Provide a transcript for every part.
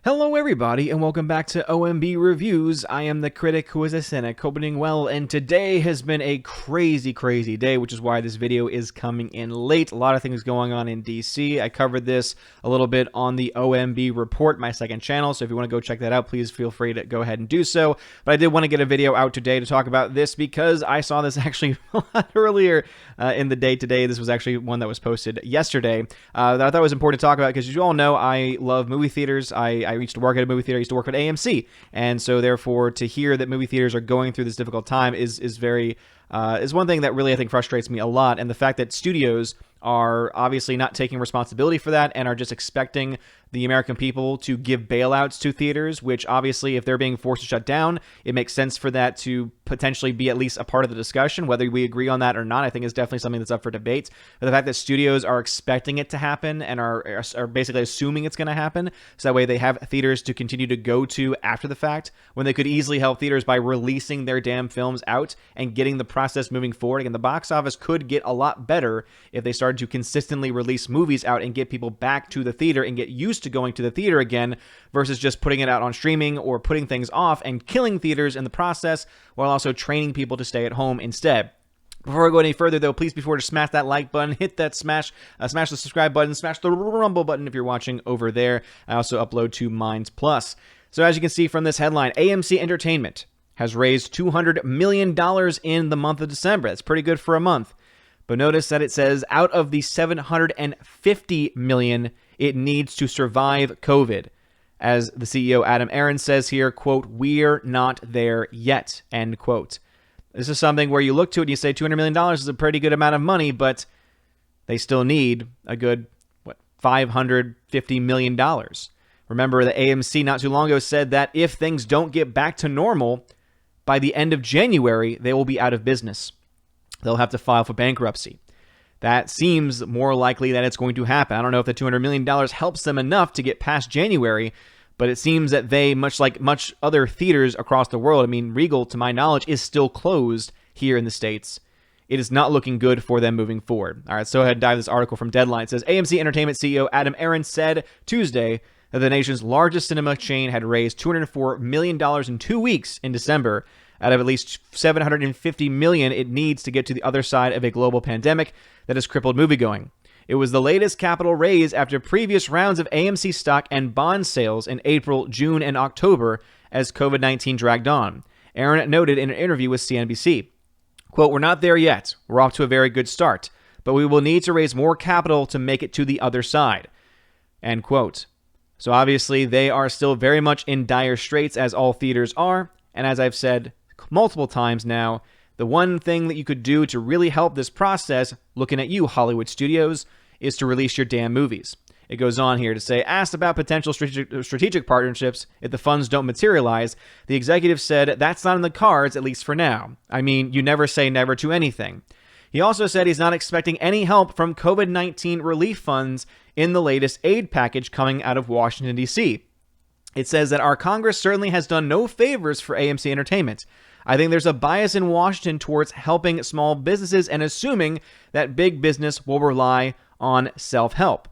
Hello everybody and welcome back to OMB Reviews. I am the critic who is a cynic, hoping well, and today has been a crazy day, which is why this video is coming in late. A lot of things going on in DC. I covered this a little bit on the OMB Report, my second channel, so if you want to go check that out, please feel free to go ahead and do so. But I did want to get a video out today to talk about this because I saw this actually a lot earlier in the day today. This was actually one that was posted yesterday that I thought was important to talk about because, as you all know, I love movie theaters. I used to work at a movie theater. I used to work at AMC, and so therefore to hear that movie theaters are going through this difficult time is one thing that really I think frustrates me a lot. And the fact that studios are obviously not taking responsibility for that and are just expecting the American people to give bailouts to theaters, which obviously if they're being forced to shut down, it makes sense for that to potentially be at least a part of the discussion. Whether we agree on that or not, I think is definitely something that's up for debate. But the fact that studios are expecting it to happen and are basically assuming it's going to happen, so that way they have theaters to continue to go to after the fact, when they could easily help theaters by releasing their damn films out and getting the process moving forward. Again, the box office could get a lot better if they started to consistently release movies out and get people back to the theater and get used to going to the theater again, versus just putting it out on streaming or putting things off and killing theaters in the process, while also training people to stay at home instead. Before I go any further, though, please be sure to smash that like button, hit that smash the subscribe button, smash the rumble button if you're watching over there. I also upload to Minds Plus. So as you can see from this headline, AMC Entertainment has raised $200 million in the month of December. That's pretty good for a month. But notice that it says out of the $750 million it needs to survive COVID. As the CEO Adam Aron says here, quote, "We're not there yet," end quote. This is something where you look to it and you say $200 million is a pretty good amount of money, but they still need a good, $550 million. Remember that AMC not too long ago said that if things don't get back to normal, by the end of January, they will be out of business. They'll have to file for bankruptcy. That seems more likely that it's going to happen. I don't know if the $200 million helps them enough to get past January, but it seems that they, much like much other theaters across the world, I mean, Regal, to my knowledge, is still closed here in the States. It is not looking good for them moving forward. All right, so ahead and dive this article from Deadline. It says, AMC Entertainment CEO Adam Aron said Tuesday that the nation's largest cinema chain had raised $204 million in 2 weeks in December, out of at least $750 million it needs to get to the other side of a global pandemic that has crippled moviegoing. It was the latest capital raise after previous rounds of AMC stock and bond sales in April, June, and October as COVID-19 dragged on. Aron noted in an interview with CNBC, quote, "We're not there yet. We're off to a very good start, but we will need to raise more capital to make it to the other side," end quote. So obviously they are still very much in dire straits, as all theaters are, and as I've said multiple times now, the one thing that you could do to really help this process, looking at you, Hollywood studios, is to release your damn movies. It goes on here to say, asked about potential strategic partnerships if the funds don't materialize, the executive said that's not in the cards, at least for now. I mean, you never say never to anything. He also said he's not expecting any help from COVID-19 relief funds in the latest aid package coming out of Washington, D.C. It says that our Congress certainly has done no favors for AMC Entertainment. I think there's a bias in Washington towards helping small businesses and assuming that big business will rely on self-help.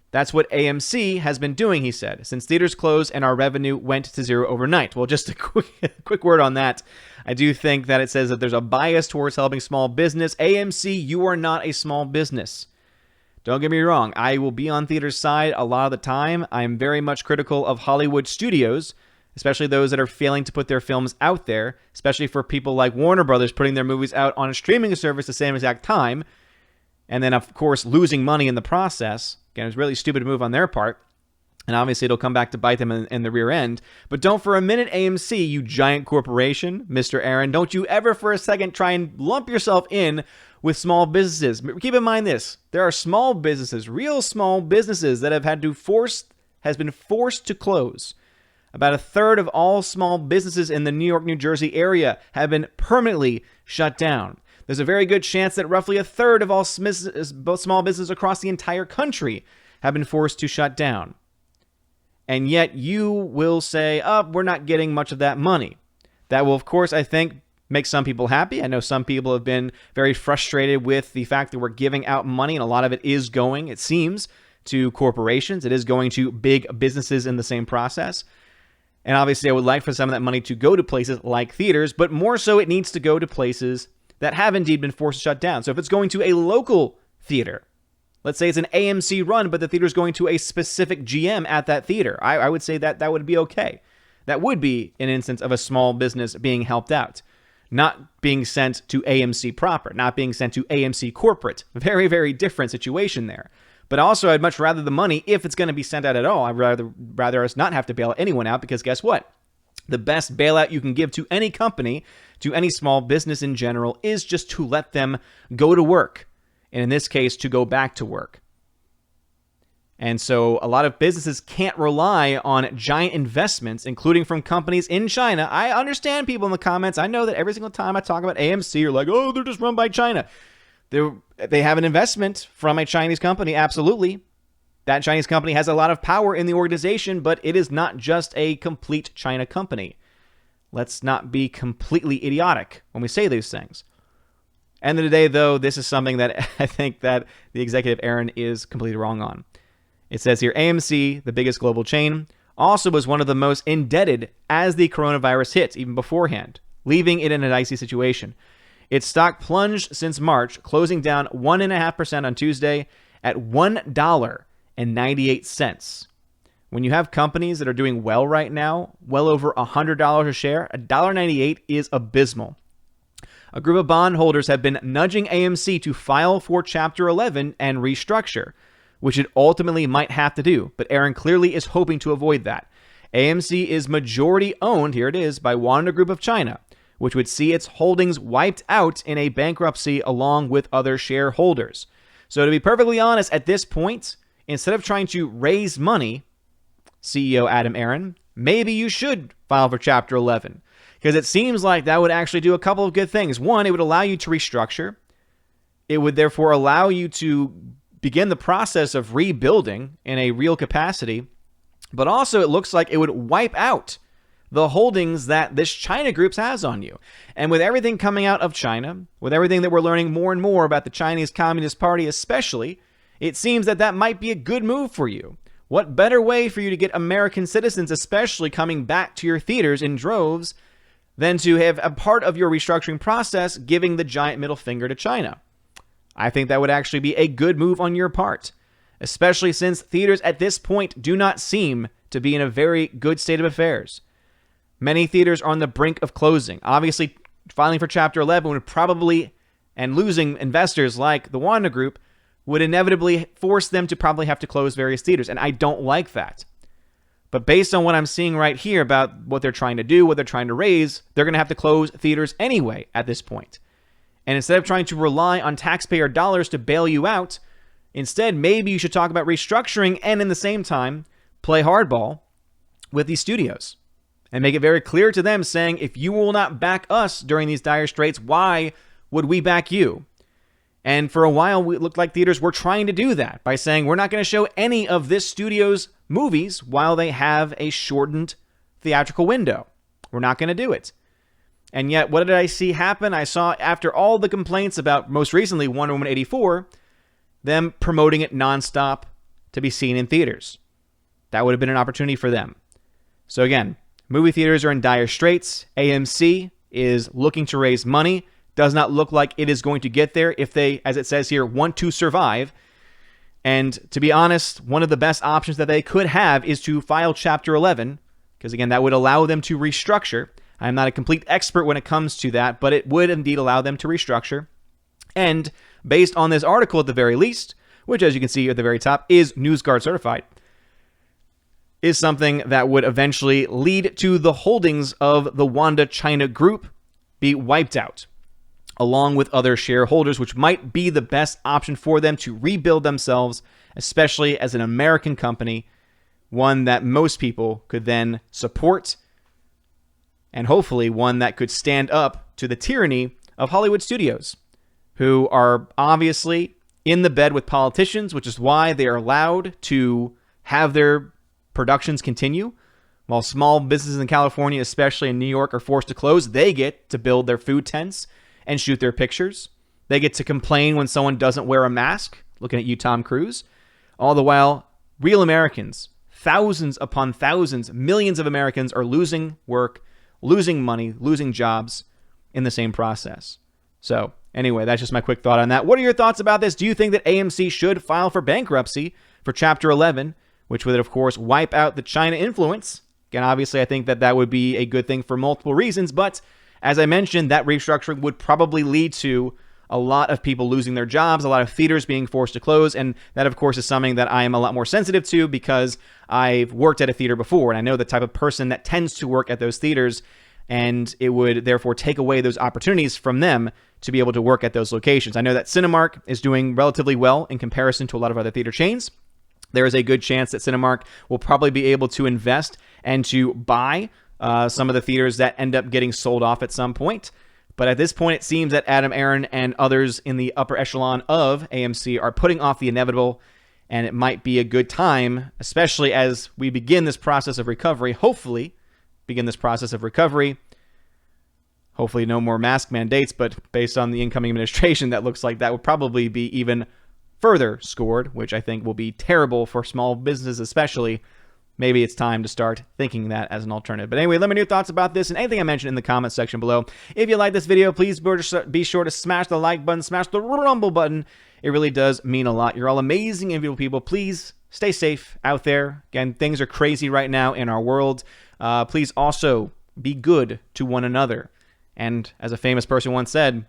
That's what AMC has been doing, he said, since theaters closed and our revenue went to zero overnight. Well, just a quick word on that. I do think that it says that there's a bias towards helping small business. AMC, you are not a small business. Don't get me wrong. I will be on theater's side a lot of the time. I am very much critical of Hollywood studios, especially those that are failing to put their films out there, especially for people like Warner Brothers putting their movies out on a streaming service the same exact time, and then, of course, losing money in the process. Again, it's a really stupid move on their part, and obviously it'll come back to bite them in the rear end. But don't for a minute, AMC, you giant corporation, Mr. Aron, don't you ever for a second try and lump yourself in with small businesses. Keep in mind this. There are small businesses, real small businesses, that have been forced to close. About a third of all small businesses in the New York, New Jersey area have been permanently shut down. There's a very good chance that roughly a third of all small businesses across the entire country have been forced to shut down. And yet you will say, we're not getting much of that money. That will, of course, I think, make some people happy. I know some people have been very frustrated with the fact that we're giving out money, and a lot of it is going, it seems, to corporations. It is going to big businesses in the same process. And obviously, I would like for some of that money to go to places like theaters, but more so it needs to go to places that have indeed been forced to shut down. So if it's going to a local theater, let's say it's an AMC run, but the theater is going to a specific GM at that theater, I would say that would be okay. That would be an instance of a small business being helped out, not being sent to AMC proper, not being sent to AMC corporate. Very, very different situation there. But also, I'd much rather the money, if it's going to be sent out at all, I'd rather us not have to bail anyone out, because guess what? The best bailout you can give to any company, to any small business in general, is just to let them go to work. And in this case, to go back to work. And so a lot of businesses can't rely on giant investments, including from companies in China. I understand people in the comments. I know that every single time I talk about AMC, you're like, oh, they're just run by China. They have an investment from a Chinese company, absolutely. That Chinese company has a lot of power in the organization, but it is not just a complete China company. Let's not be completely idiotic when we say these things. End of the day, though, this is something that I think that the executive Aaron is completely wrong on. It says here, AMC, the biggest global chain, also was one of the most indebted as the coronavirus hit, even beforehand, leaving it in a dicey situation. Its stock plunged since March, closing down 1.5% on Tuesday at $1.98. When you have companies that are doing well right now, well over $100 a share, $1.98 is abysmal. A group of bondholders have been nudging AMC to file for Chapter 11 and restructure, which it ultimately might have to do, but Aaron clearly is hoping to avoid that. AMC is majority owned, here it is, by Wanda Group of China, which would see its holdings wiped out in a bankruptcy along with other shareholders. So to be perfectly honest, at this point, instead of trying to raise money, CEO Adam Aaron, maybe you should file for Chapter 11, because it seems like that would actually do a couple of good things. One, it would allow you to restructure. It would therefore allow you to begin the process of rebuilding in a real capacity, but also it looks like it would wipe out the holdings that this China group has on you. And with everything coming out of China, with everything that we're learning more and more about the Chinese Communist Party especially, it seems that that might be a good move for you. What better way for you to get American citizens especially coming back to your theaters in droves than to have a part of your restructuring process giving the giant middle finger to China? I think that would actually be a good move on your part, especially since theaters at this point do not seem to be in a very good state of affairs. Many theaters are on the brink of closing. Obviously, filing for Chapter 11 would probably, and losing investors like the Wanda Group, would inevitably force them to probably have to close various theaters, and I don't like that. But based on what I'm seeing right here about what they're trying to do, what they're trying to raise, they're going to have to close theaters anyway at this point. And instead of trying to rely on taxpayer dollars to bail you out, instead, maybe you should talk about restructuring and, in the same time, play hardball with these studios. And make it very clear to them, saying, if you will not back us during these dire straits, why would we back you? And for a while, it looked like theaters were trying to do that by saying, we're not going to show any of this studio's movies while they have a shortened theatrical window. We're not going to do it. And yet, what did I see happen? I saw, after all the complaints about, most recently, Wonder Woman 84, them promoting it nonstop to be seen in theaters. That would have been an opportunity for them. So again, movie theaters are in dire straits. AMC is looking to raise money. Does not look like it is going to get there if they, as it says here, want to survive. And to be honest, one of the best options that they could have is to file Chapter 11, because again, that would allow them to restructure. I'm not a complete expert when it comes to that, but it would indeed allow them to restructure. And based on this article at the very least, which as you can see at the very top is NewsGuard certified, is something that would eventually lead to the holdings of the Wanda China Group be wiped out, along with other shareholders, which might be the best option for them to rebuild themselves, especially as an American company, one that most people could then support, and hopefully one that could stand up to the tyranny of Hollywood studios, who are obviously in the bed with politicians, which is why they are allowed to have their productions continue. While small businesses in California, especially in New York, are forced to close, they get to build their food tents and shoot their pictures. They get to complain when someone doesn't wear a mask. Looking at you, Tom Cruise. All the while, real Americans, thousands upon thousands, millions of Americans are losing work, losing money, losing jobs in the same process. So anyway, that's just my quick thought on that. What are your thoughts about this? Do you think that AMC should file for bankruptcy for Chapter 11, which would, of course, wipe out the China influence? Again, obviously, I think that that would be a good thing for multiple reasons, but as I mentioned, that restructuring would probably lead to a lot of people losing their jobs, a lot of theaters being forced to close, and that, of course, is something that I am a lot more sensitive to because I've worked at a theater before, and I know the type of person that tends to work at those theaters, and it would therefore take away those opportunities from them to be able to work at those locations. I know that Cinemark is doing relatively well in comparison to a lot of other theater chains. There is a good chance that Cinemark will probably be able to invest and to buy some of the theaters that end up getting sold off at some point. But at this point, it seems that Adam Aron and others in the upper echelon of AMC are putting off the inevitable, and it might be a good time, especially as we begin this process of recovery, hopefully begin this process of recovery. Hopefully no more mask mandates, but based on the incoming administration, that looks like that would probably be even further scored, which I think will be terrible for small businesses especially. Maybe it's time to start thinking that as an alternative. But anyway, let me know your thoughts about this and anything I mentioned in the comments section below. If you like this video, please be sure to smash the like button, smash the rumble button. It really does mean a lot. You're all amazing and beautiful people. Please stay safe out there. Again, things are crazy right now in our world. Please also be good to one another. And as a famous person once said,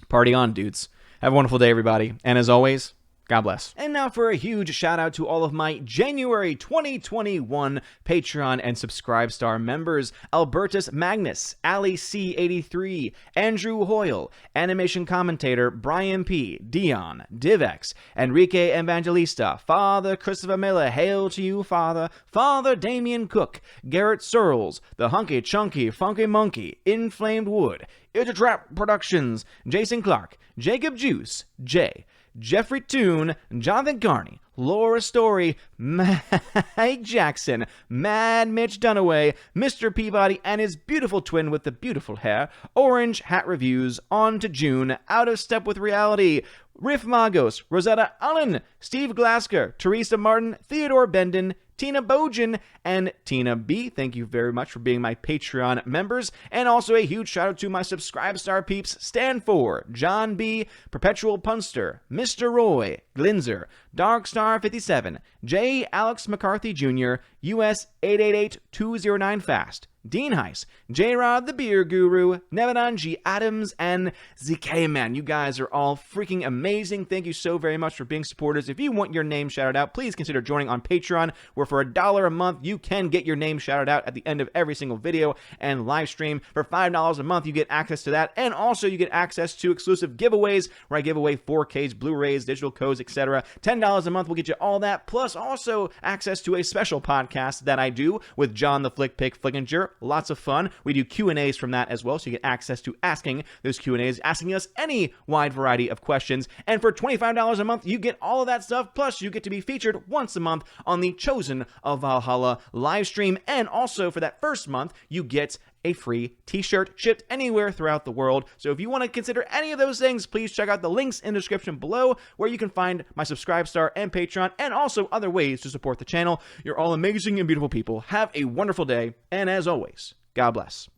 party on, dudes. Have a wonderful day, everybody. And as always, God bless. And now for a huge shout out to all of my January 2021 Patreon and Subscribe members: Albertus Magnus, Ali C83, Andrew Hoyle, Animation Commentator Brian P, Dion, Divex, Enrique Evangelista, Father Christopher Miller, hail to you, Father, Father Damian Cook, Garrett Searles, The Hunky Chunky Funky Monkey, Inflamed Wood, It's a Trap Productions, Jason Clark, Jacob Juice, Jay, Jeffrey Toone, Jonathan Carney, Laura Story, Mike Jackson, Mad Mitch Dunaway, Mr. Peabody and his beautiful twin with the beautiful hair, Orange Hat Reviews, On to June, Out of Step with Reality, Riff Magos, Rosetta Allen, Steve Glasker, Teresa Martin, Theodore Bendon, Tina Bojan, and Tina B. Thank you very much for being my Patreon members. And also a huge shout out to my Subscribe Star peeps: Stand For, John B., Perpetual Punster, Mr. Roy, Glinzer, Darkstar57, J. Alex McCarthy Jr., US 888-209 Fast, Dean Heiss, J-Rod the Beer Guru, Nevadan G. Adams, and ZK Man. You guys are all freaking amazing. Thank you so very much for being supporters. If you want your name shouted out, please consider joining on Patreon, where for $1 a month, you can get your name shouted out at the end of every single video and live stream. For $5 a month, you get access to that, and also you get access to exclusive giveaways, where I give away 4Ks, Blu-rays, digital codes, etc. $10 a month will get you all that, plus also access to a special podcast that I do with John the Flick Pick Flickinger. Lots of fun. We do Q&As from that as well, so you get access to asking those Q&As, asking us any wide variety of questions. And for $25 a month, you get all of that stuff, plus you get to be featured once a month on the Chosen of Valhalla live stream. And also for that first month, you get a free t-shirt shipped anywhere throughout the world. So if you want to consider any of those things, please check out the links in the description below, where you can find my Subscribe Star and Patreon, and also other ways to support the channel. You're all amazing and beautiful people. Have a wonderful day, and as always, God bless.